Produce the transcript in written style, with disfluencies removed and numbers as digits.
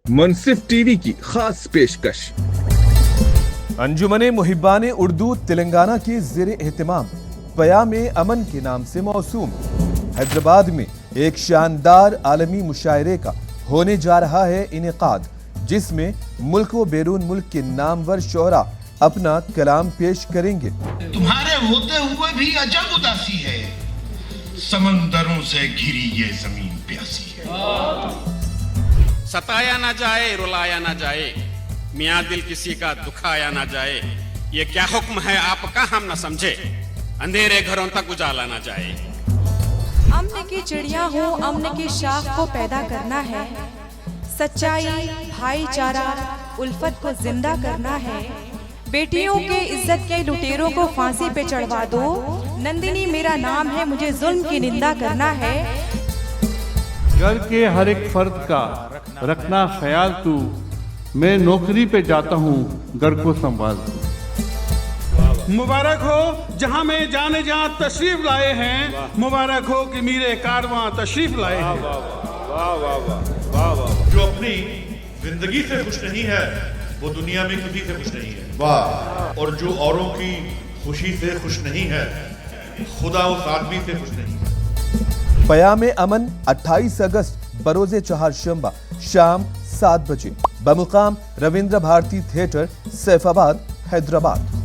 मुनसिफ TV की खास पेशकश। अंजुमने मुहिब्बाने उर्दू तेलंगाना के ज़ेरे एहतमाम पयामे अमन के नाम से मौसूम हैदराबाद में एक शानदार आलमी मुशायरे का होने जा रहा है इनेकाद, जिसमें मुल्क व बैरून मुल्क के नामवर शोहरा अपना कलाम पेश करेंगे। तुम्हारे होते हुए भी अजब उदासी है, समंदरों से घिरी ये जमीन प्यासी है। सताया ना जाए, रुलाया ना जाए, मियाँ दिल किसी का दुखाया ना जाए। ये क्या हुक्म है आपका हम न समझे, अंधेरे घरों तक उजाला ना जाए। अमन की चिड़िया हो, अमन की शाख को पैदा करना है। सच्चाई, भाईचारा, उल्फत को जिंदा करना है। बेटियों के इज्जत के लुटेरों को फांसी पे चढ़वा दो। नंदिनी मेरा नाम है, मुझे जुल्म की निंदा करना है। घर के हर एक फर्द का रखना ख्याल तू, मैं नौकरी पे जाता हूँ घर को संभाल। मुबारक हो जहाँ में जाने जहाँ तशरीफ लाए हैं, मुबारक हो कि मीरे कारवां तशरीफ लाए हैं। वाह वाह वाह वाह वाह। जो अपनी जिंदगी से खुश नहीं है वो दुनिया में किसी से खुश नहीं है। वाह। और जो औरों की खुशी से खुश नहीं है खुदा उस आदमी से खुश नहीं है। पयामे अमन 28 अगस्त बरोज़े चहारशंबा शाम 7 बजे बमुकाम रविंद्र भारती थिएटर, सैफाबाद, हैदराबाद।